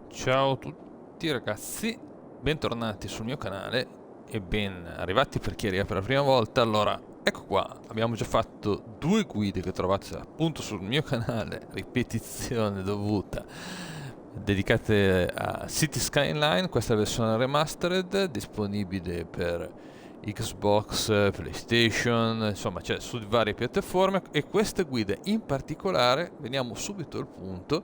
Ciao a tutti ragazzi, bentornati sul mio canale e ben arrivati per chi arriva per la prima volta. Allora, ecco qua, abbiamo già fatto due guide che trovate appunto sul mio canale, ripetizione dovuta, dedicate a City Skyline. Questa è la versione remastered, disponibile per Xbox, PlayStation, insomma c'è su varie piattaforme, e questa guida in particolare, veniamo subito al punto,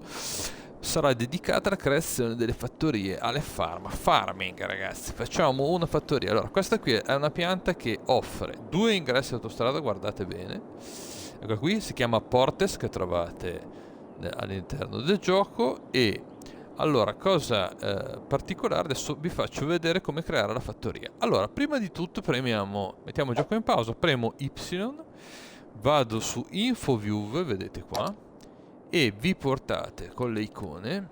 sarà dedicata alla creazione delle fattorie, alle farming ragazzi. Facciamo una fattoria. Allora, questa qui è una pianta che offre due ingressi autostrada, guardate bene. Ecco qui, si chiama Portes, che trovate all'interno del gioco. E allora, cosa particolare, adesso vi faccio vedere come creare la fattoria. Allora, prima di tutto mettiamo il gioco in pausa, premo Y, vado su InfoView, vedete qua, e vi portate con le icone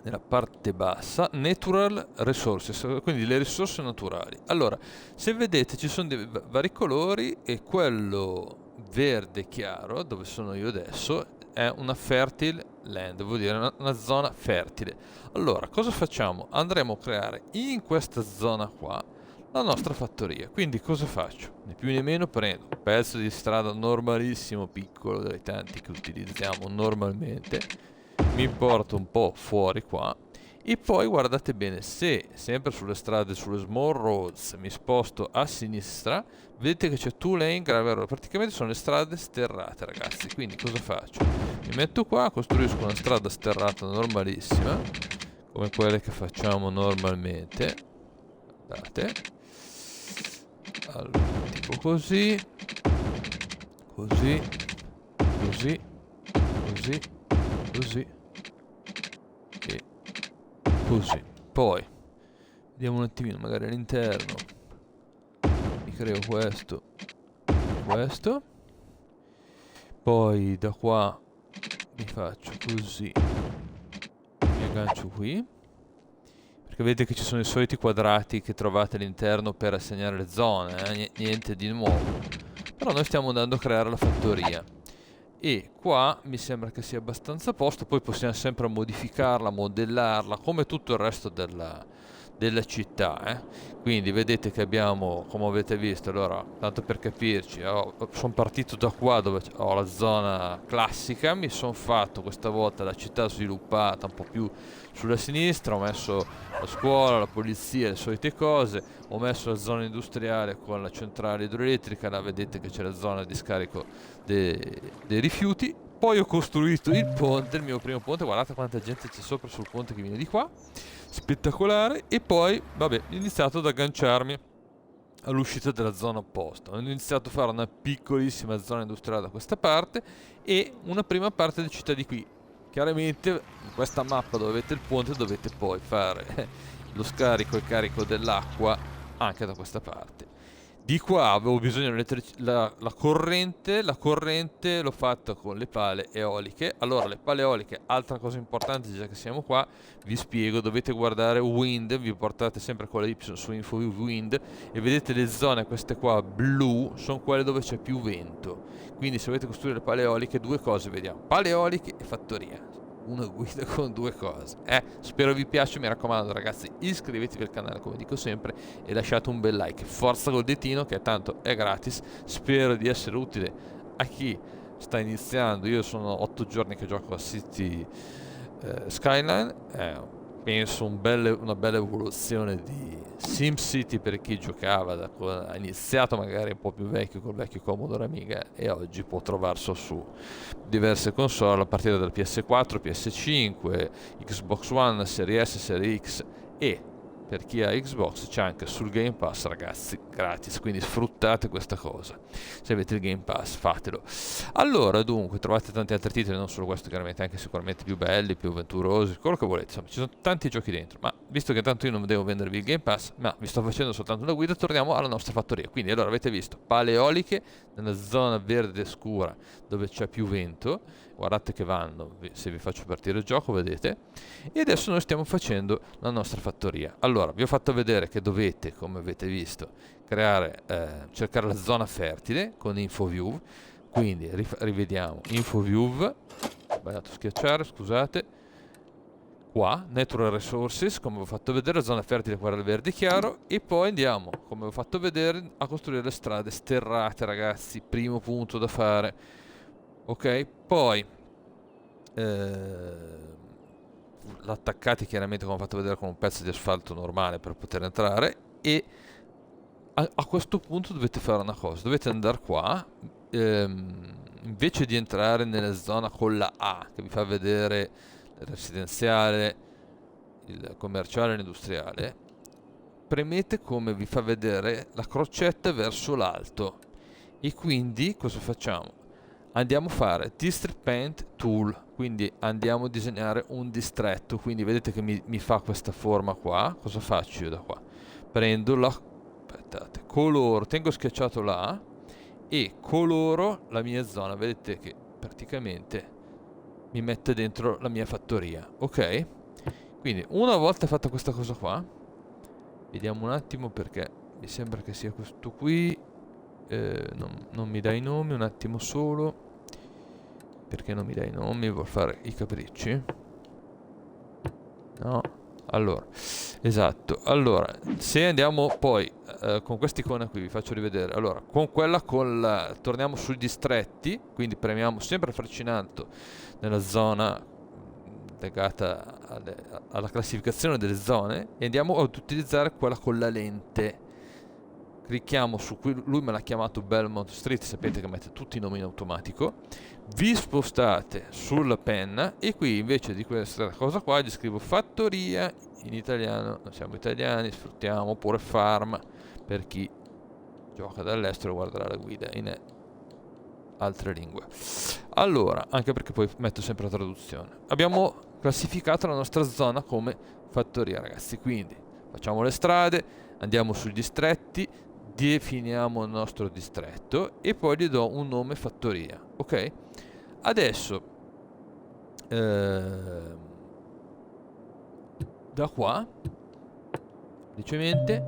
nella parte bassa Natural Resources, quindi le risorse naturali. Allora, se vedete ci sono dei vari colori, e quello verde chiaro, dove sono io adesso, è una fertile land, vuol dire una zona fertile. Allora, cosa facciamo? Andremo a creare in questa zona qua la nostra fattoria. Quindi cosa faccio? Né più né meno, prendo un pezzo di strada normalissimo, piccolo, dai tanti che utilizziamo normalmente, mi porto un po' fuori qua, e poi guardate bene, se sempre sulle strade, sulle small roads, mi sposto a sinistra, vedete che c'è two lane gravel, praticamente sono le strade sterrate ragazzi. Quindi cosa faccio? Mi metto qua, costruisco una strada sterrata normalissima, come quelle che facciamo normalmente, guardate, allora, tipo così, così, così, così, così e così. Poi vediamo un attimino, magari all'interno mi creo questo, questo. Poi da qua mi faccio così, mi aggancio qui, perché vedete che ci sono i soliti quadrati che trovate all'interno per assegnare le zone, niente di nuovo. Però noi stiamo andando a creare la fattoria, e qua mi sembra che sia abbastanza a posto. Poi possiamo sempre modificarla, modellarla come tutto il resto della città, quindi vedete che abbiamo, come avete visto, allora, tanto per capirci, sono partito da qua dove ho la zona classica, mi sono fatto questa volta la città sviluppata un po' più sulla sinistra, ho messo la scuola, la polizia, le solite cose, ho messo la zona industriale con la centrale idroelettrica, là vedete che c'è la zona di scarico dei rifiuti. Poi ho costruito il ponte, il mio primo ponte, guardate quanta gente c'è sopra sul ponte che viene di qua, spettacolare. E poi, vabbè, ho iniziato ad agganciarmi all'uscita della zona opposta. Ho iniziato a fare una piccolissima zona industriale da questa parte e una prima parte di città di qui. Chiaramente in questa mappa dove avete il ponte dovete poi fare lo scarico e carico dell'acqua anche da questa parte. Di qua avevo bisogno la corrente l'ho fatta con le pale eoliche. Allora, le pale eoliche, altra cosa importante, già che siamo qua, vi spiego, dovete guardare Wind, vi portate sempre con la Y su InfoView Wind, e vedete le zone, queste qua blu, sono quelle dove c'è più vento. Quindi se volete costruire le pale eoliche, due cose vediamo, pale eoliche e fattoria. Una guida con due cose. Spero vi piaccia, mi raccomando ragazzi, iscrivetevi al canale come dico sempre e lasciate un bel like. Forza col ditino, che tanto è gratis. Spero di essere utile a chi sta iniziando. Io sono 8 giorni che gioco a City Skyline. Penso una bella evoluzione di SimCity per chi giocava ha iniziato magari un po' più vecchio col vecchio Commodore Amiga, e oggi può trovarsi su diverse console a partire dal PS4, PS5, Xbox One, Serie S, Serie X, e per chi ha Xbox c'è anche sul Game Pass ragazzi, gratis, quindi sfruttate questa cosa. Se avete il Game Pass fatelo. Allora, dunque, trovate tanti altri titoli, non solo questo, chiaramente anche sicuramente più belli, più avventurosi, quello che volete, insomma ci sono tanti giochi dentro. Ma visto che tanto io non devo vendervi il Game Pass, ma vi sto facendo soltanto una guida, torniamo alla nostra fattoria. Quindi allora avete visto pale eoliche nella zona verde scura dove c'è più vento, guardate che vanno, se vi faccio partire il gioco vedete. E adesso noi stiamo facendo la nostra fattoria. Allora, vi ho fatto vedere che dovete, come avete visto, cercare la zona fertile con InfoView. Quindi rivediamo InfoView, ho sbagliato a schiacciare, scusate, qua, Natural Resources, come vi ho fatto vedere, zona fertile, quadro verde chiaro, e poi andiamo, come vi ho fatto vedere, a costruire le strade sterrate, ragazzi, primo punto da fare. Ok, poi l'attaccate chiaramente, come ho fatto vedere, con un pezzo di asfalto normale per poter entrare, e a questo punto dovete fare una cosa, dovete andare qua, invece di entrare nella zona con la A, che vi fa vedere il residenziale, il commerciale e l'industriale, premete, come vi fa vedere, la crocetta verso l'alto, e quindi cosa facciamo? Andiamo a fare District Paint Tool, quindi andiamo a disegnare un distretto, quindi vedete che mi fa questa forma qua. Cosa faccio io da qua? Prendo la, aspettate, coloro, tengo schiacciato là e coloro la mia zona, vedete che praticamente mi mette dentro la mia fattoria, ok? Quindi una volta fatta questa cosa qua, vediamo un attimo, perché mi sembra che sia questo qui. Non mi dai i nomi, un attimo solo. Perché non mi dai i nomi? Vuol fare i capricci? No? Allora, esatto. Allora, se andiamo poi con quest'icona qui, vi faccio rivedere. Allora, con quella torniamo sui distretti, quindi premiamo sempre freccia in alto nella zona legata alla classificazione delle zone, e andiamo ad utilizzare quella con la lente. Clicchiamo su qui, lui me l'ha chiamato Belmont Street, sapete che mette tutti i nomi in automatico. Vi spostate sulla penna e qui, invece di questa cosa qua, gli scrivo fattoria in italiano, non siamo italiani, sfruttiamo, oppure farm per chi gioca dall'estero e guarderà la guida in altre lingue. Allora, anche perché poi metto sempre la traduzione. Abbiamo classificato la nostra zona come fattoria, ragazzi, quindi facciamo le strade, andiamo sui distretti, definiamo il nostro distretto e poi gli do un nome fattoria, ok? Adesso da qua semplicemente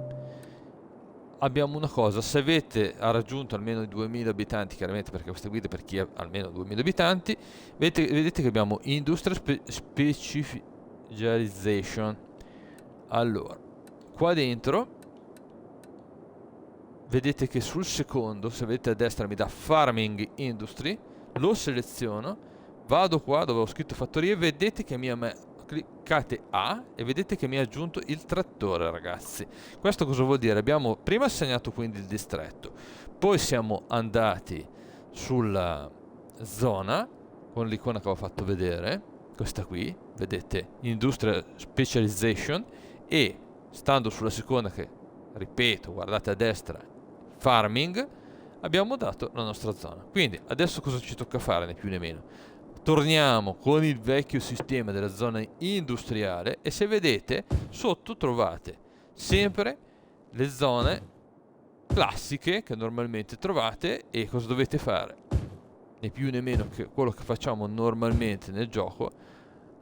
abbiamo una cosa: se avete raggiunto almeno i 2000 abitanti, chiaramente, perché queste guide per chi ha almeno 2000 abitanti, vedete che abbiamo Industrial Specialization. Allora, qua dentro vedete che sul secondo, se vedete a destra, mi dà Farming Industry, lo seleziono, vado qua dove ho scritto fattorie, vedete che cliccate A e vedete che mi ha aggiunto il trattore, ragazzi. Questo cosa vuol dire? Abbiamo prima assegnato quindi il distretto, poi siamo andati sulla zona con l'icona che ho fatto vedere, questa qui, vedete, Industrial Specialization, e stando sulla seconda, che ripeto, guardate a destra, Farming, abbiamo dato la nostra zona. Quindi adesso cosa ci tocca fare, né più né meno? Torniamo con il vecchio sistema della zona industriale, e se vedete sotto trovate sempre le zone classiche che normalmente trovate. E cosa dovete fare? Né più né meno che quello che facciamo normalmente nel gioco: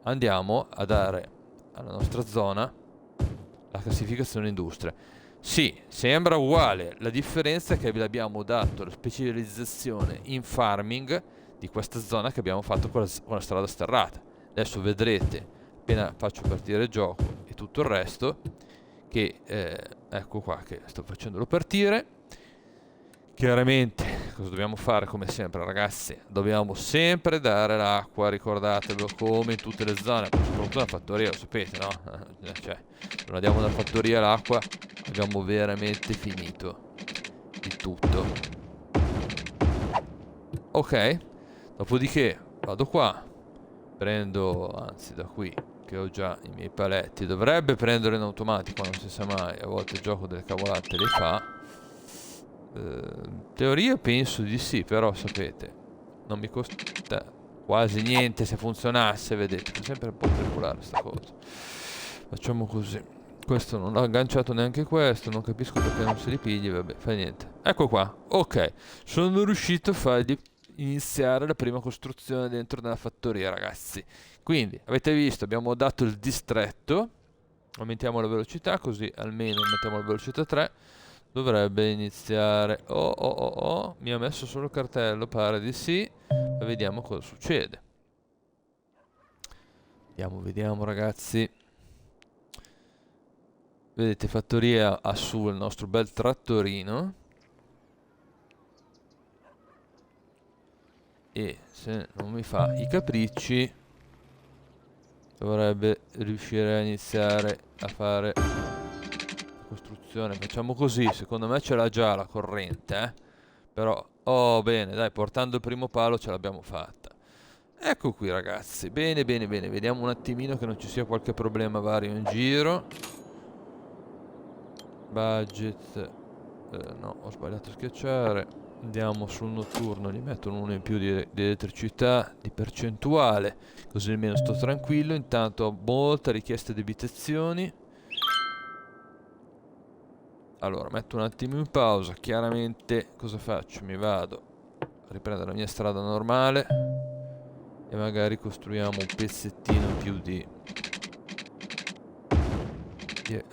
andiamo a dare alla nostra zona la classificazione industria. Sì, sembra uguale, la differenza è che vi abbiamo dato la specializzazione in farming di questa zona che abbiamo fatto con la strada sterrata. Adesso vedrete, appena faccio partire il gioco e tutto il resto, che ecco qua che sto facendolo partire. Chiaramente cosa dobbiamo fare? Come sempre, ragazzi, dobbiamo sempre dare l'acqua, ricordatelo, come in tutte le zone, soprattutto nella fattoria, lo sapete, no? Cioè, se non andiamo dalla fattoria l'acqua, abbiamo veramente finito di tutto. Ok, dopodiché vado qua, prendo, anzi da qui che ho già i miei paletti, dovrebbe prendere in automatico, non si sa mai, a volte il gioco delle cavolate le fa. In teoria penso di sì, però sapete, non mi costa quasi niente se funzionasse, vedete, è sempre un po' triangolare sta cosa. Facciamo così. Questo non l'ha agganciato neanche questo, non capisco perché non se li pigli, vabbè, fa niente. Ecco qua, ok, sono riuscito a fargli iniziare la prima costruzione dentro nella fattoria, ragazzi. Quindi, avete visto, abbiamo dato il distretto, aumentiamo la velocità, così almeno mettiamo la velocità 3. Dovrebbe iniziare. Mi ha messo solo il cartello, pare di sì. Ma vediamo cosa succede. Vediamo ragazzi. Vedete, fattoria ha su il nostro bel trattorino. E se non mi fa i capricci dovrebbe riuscire a iniziare a fare la costruzione. Facciamo così, secondo me ce l'ha già la corrente, Però, oh bene, dai, portando il primo palo ce l'abbiamo fatta. Ecco qui ragazzi, bene bene bene, vediamo un attimino che non ci sia qualche problema vario in giro. Budget, no, ho sbagliato a schiacciare. Andiamo sul notturno, gli metto uno in più di elettricità, di percentuale, così almeno sto tranquillo. Intanto ho molta richiesta di abitazioni. Allora, metto un attimo in pausa. Chiaramente cosa faccio? Mi vado a riprendere la mia strada normale e magari costruiamo un pezzettino più di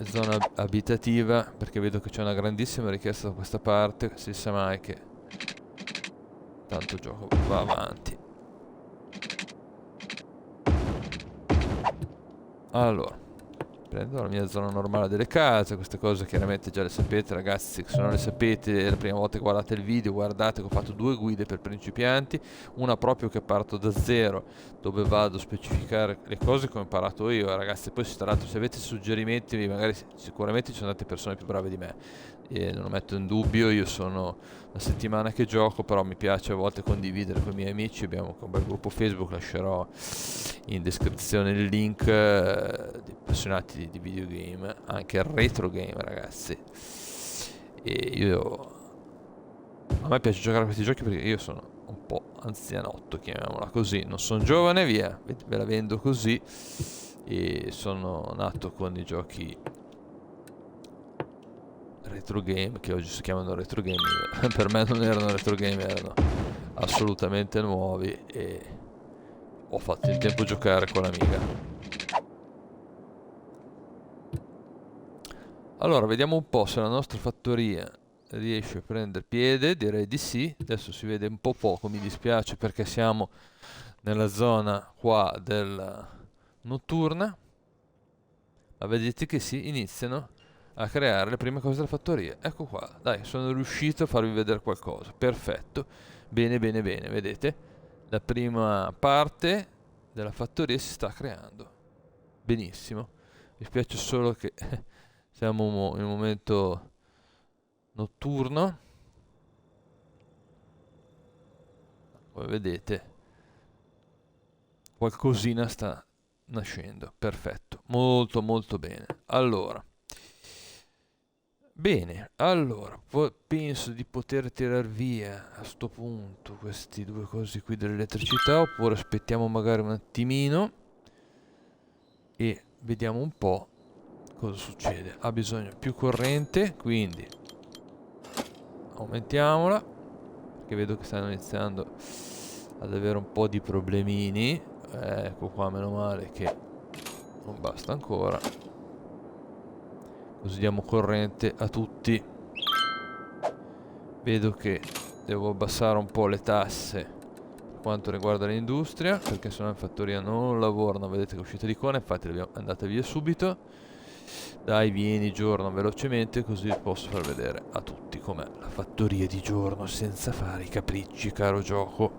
zona abitativa, perché vedo che c'è una grandissima richiesta da questa parte. Si sa mai che tanto il gioco va avanti. Allora, prendo la mia zona normale delle case. Queste cose chiaramente già le sapete ragazzi. Se non le sapete, è la prima volta che guardate il video, guardate che ho fatto due guide per principianti. Una proprio che parto da zero, dove vado a specificare le cose che ho imparato io, ragazzi. Poi tra l'altro se avete suggerimenti, magari sicuramente ci sono tante persone più brave di me, e non lo metto in dubbio. Io sono una settimana che gioco, però mi piace a volte condividere con i miei amici. Abbiamo un bel gruppo Facebook, lascerò in descrizione il link, di appassionati di videogame, anche retro game ragazzi. E io, a me piace giocare a questi giochi perché io sono un po' anzianotto, chiamiamola così. Non sono giovane, via, ve la vendo così. E sono nato con i giochi retro game, che oggi si chiamano retro game. Per me non erano retro game, erano assolutamente nuovi, e ho fatto in tempo a giocare con l'Amiga. Allora, vediamo un po' se la nostra fattoria riesce a prendere piede. Direi di sì. Adesso si vede un po' poco, mi dispiace, perché siamo nella zona qua del notturna. Ma vedete che si iniziano a creare le prime cose della fattoria. Ecco qua, dai, sono riuscito a farvi vedere qualcosa. Perfetto. Bene, bene, bene, vedete? La prima parte della fattoria si sta creando. Benissimo. Mi spiace solo che siamo in un momento notturno. Come vedete, qualcosina sta nascendo. Perfetto. Molto, molto bene. Allora. Bene, allora, penso di poter tirar via a sto punto questi due cosi qui dell'elettricità, oppure aspettiamo magari un attimino e vediamo un po' cosa succede. Ha bisogno più corrente, quindi aumentiamola, perché vedo che stanno iniziando ad avere un po' di problemini. Ecco qua, meno male che non basta ancora. Così diamo corrente a tutti. Vedo che devo abbassare un po' le tasse per quanto riguarda l'industria, perché sennò in fattoria non lavorano. Vedete che è uscita l'icona, infatti è andata via subito. Dai, vieni giorno velocemente, così posso far vedere a tutti com'è la fattoria di giorno senza fare i capricci, caro gioco.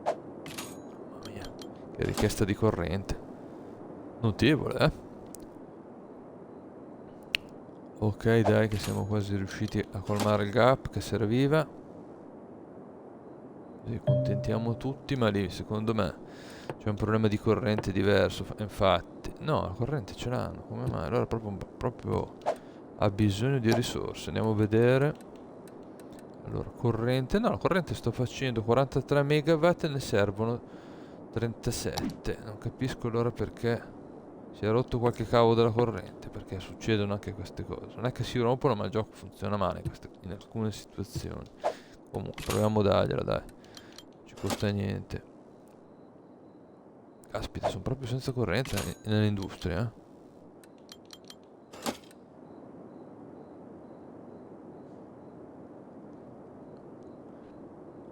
Mamma mia, che richiesta di corrente notevole, Ok, dai, che siamo quasi riusciti a colmare il gap che serviva. Così contentiamo tutti, ma lì secondo me c'è un problema di corrente diverso. Infatti, no, la corrente ce l'hanno, come mai? Allora proprio ha bisogno di risorse. Andiamo a vedere. Allora, corrente, no, la corrente sto facendo 43 megawatt e ne servono 37. Non capisco allora perché si è rotto qualche cavo della corrente, perché succedono anche queste cose. Non è che si rompono, ma il gioco funziona male in alcune situazioni. Comunque, proviamo a dargliela, dai. Non ci costa niente. Caspita, sono proprio senza corrente nell'industria,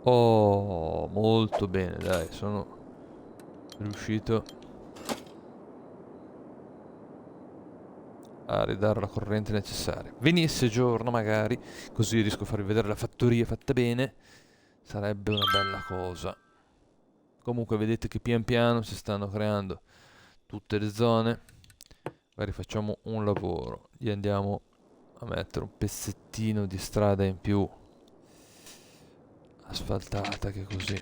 Oh, molto bene, dai, sono riuscito a ridare la corrente necessaria. Venisse giorno magari, così riesco a farvi vedere la fattoria fatta bene, sarebbe una bella cosa. Comunque vedete che pian piano si stanno creando tutte le zone. Magari facciamo un lavoro, gli andiamo a mettere un pezzettino di strada in più asfaltata, che così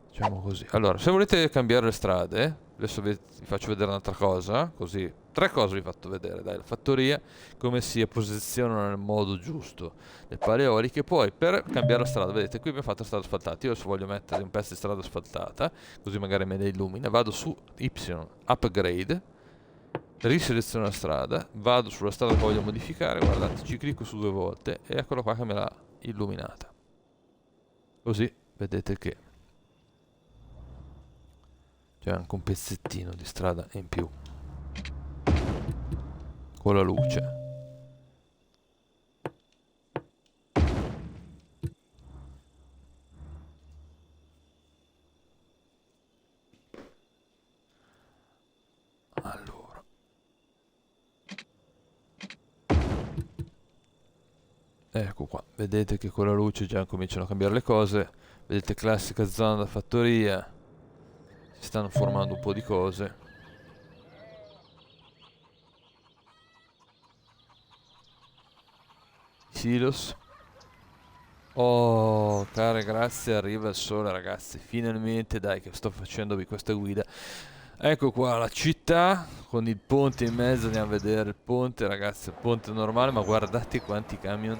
facciamo così. Allora, se volete cambiare le strade, adesso vi faccio vedere un'altra cosa, così 3 cose vi ho fatto vedere, dai, la fattoria, come si posiziona nel modo giusto, le paleoliche. Poi per cambiare la strada, vedete qui abbiamo fatto strada asfaltata, io adesso voglio mettere un pezzo di strada asfaltata, così magari me ne illumina, vado su Y, upgrade, riseleziono la strada, vado sulla strada che voglio modificare, guardate, ci clicco su 2 volte e eccolo qua che me l'ha illuminata. Così vedete che c'è anche un pezzettino di strada in più con la luce. Allora, ecco qua, vedete che con la luce già cominciano a cambiare le cose. Vedete, classica zona da fattoria, si stanno formando un po' di cose. Silos. Oh, care, grazie, arriva il sole, ragazzi. Finalmente, dai, che sto facendovi questa guida. Ecco qua la città con il ponte in mezzo. Andiamo a vedere il ponte, ragazzi. Il ponte normale, ma guardate quanti camion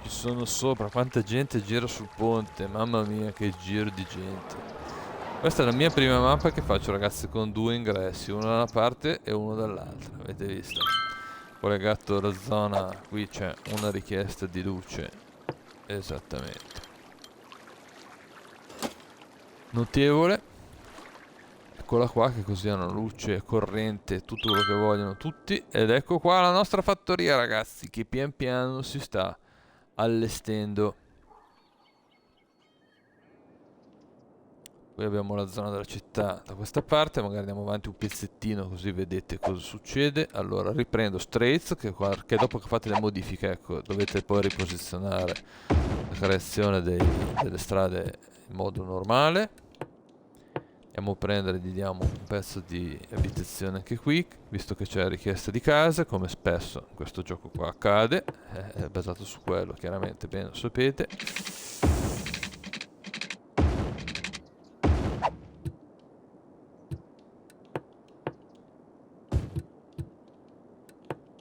ci sono sopra, quanta gente gira sul ponte. Mamma mia, che giro di gente. Questa è la mia prima mappa che faccio, ragazzi, con 2 ingressi, uno da una parte e uno dall'altra. Avete visto? Collegato alla zona, qui c'è una richiesta di luce. Esattamente. Notevole. Eccola qua, che così hanno luce, corrente, tutto quello che vogliono tutti. Ed ecco qua la nostra fattoria, ragazzi, che pian piano si sta allestendo. Qui abbiamo la zona della città da questa parte, magari andiamo avanti un pezzettino così vedete cosa succede. Allora riprendo Straits, che dopo che fate le modifiche, ecco, dovete poi riposizionare la creazione delle strade in modo normale. Andiamo a prendere, gli diamo un pezzo di abitazione anche qui, visto che c'è richiesta di case, come spesso in questo gioco qua accade, è basato su quello, chiaramente, bene lo sapete.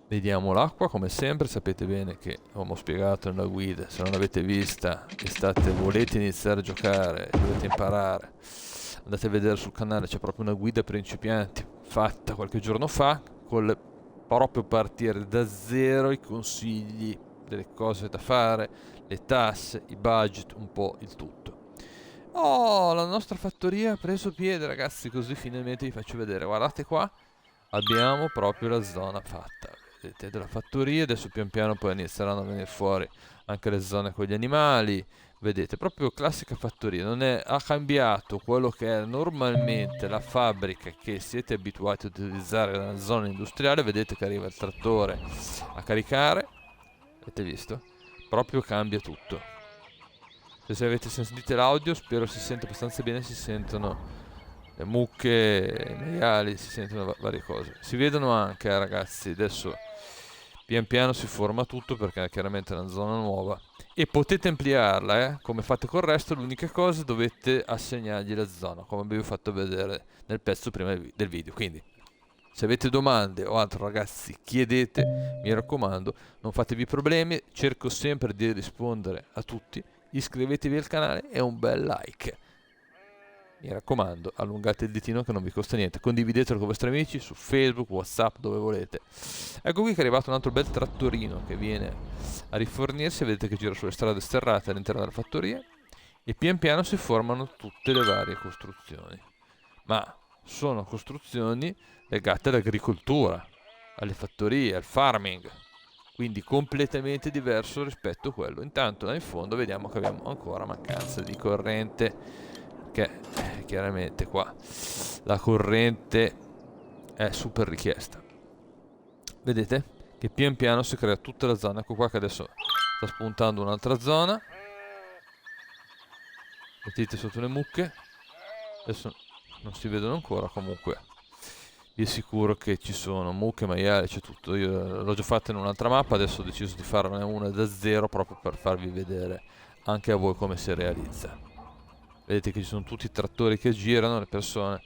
Vediamo l'acqua, come sempre, sapete bene che come ho spiegato nella guida, se non l'avete vista e volete iniziare a giocare, dovete imparare, andate a vedere sul canale, c'è proprio una guida principianti fatta qualche giorno fa, proprio partire da zero, i consigli, delle cose da fare, le tasse, i budget, un po' il tutto. Oh, la nostra fattoria ha preso piede, ragazzi, così finalmente vi faccio vedere. Guardate qua, abbiamo proprio la zona fatta, vedete, della fattoria. Adesso pian piano poi inizieranno a venire fuori anche le zone con gli animali. Vedete, proprio classica fattoria, non è, ha cambiato quello che è normalmente la fabbrica che siete abituati a utilizzare nella zona industriale. Vedete che arriva il trattore a caricare, avete visto? Proprio cambia tutto. Se avete sentito l'audio, spero si sente abbastanza bene, si sentono le mucche, i maiali, si sentono varie cose. Si vedono anche, ragazzi, adesso pian piano si forma tutto perché chiaramente è una zona nuova. E potete ampliarla, come fate col resto, l'unica cosa dovete assegnargli la zona, come vi ho fatto vedere nel pezzo prima del video. Quindi, se avete domande o altro, ragazzi, chiedete, mi raccomando, non fatevi problemi, cerco sempre di rispondere a tutti. Iscrivetevi al canale e un bel like. Mi raccomando, allungate il ditino che non vi costa niente. Condividetelo con i vostri amici su Facebook, WhatsApp, dove volete. Ecco qui che è arrivato un altro bel trattorino che viene a rifornirsi. Vedete che gira sulle strade sterrate all'interno della fattoria. E pian piano si formano tutte le varie costruzioni. Ma sono costruzioni legate all'agricoltura, alle fattorie, al farming. Quindi completamente diverso rispetto a quello. Intanto là in fondo vediamo che abbiamo ancora mancanza di corrente, che chiaramente qua la corrente è super richiesta. Vedete che pian piano si crea tutta la zona. Ecco qua che adesso sta spuntando un'altra zona. Vedete sotto le mucche, adesso non si vedono ancora, comunque vi assicuro che ci sono mucche, maiali, c'è tutto. Io l'ho già fatta in un'altra mappa, adesso ho deciso di farne una da zero proprio per farvi vedere anche a voi come si realizza. Vedete che ci sono tutti i trattori che girano, le persone.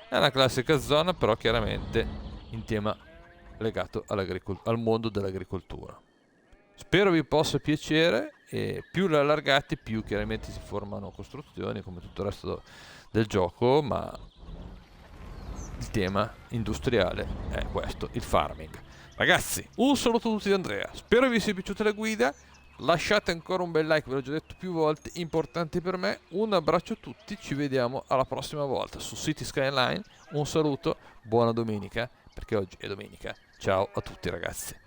È una classica zona, però chiaramente in tema legato al mondo dell'agricoltura. Spero vi possa piacere, e più la allargate più chiaramente si formano costruzioni come tutto il resto del gioco, ma il tema industriale è questo, il farming. Ragazzi, un saluto a tutti da Andrea, spero vi sia piaciuta la guida, lasciate ancora un bel like, ve l'ho già detto più volte, importante per me. Un abbraccio a tutti, ci vediamo alla prossima volta su City Skyline. Un saluto, buona domenica, perché oggi è domenica. Ciao a tutti ragazzi.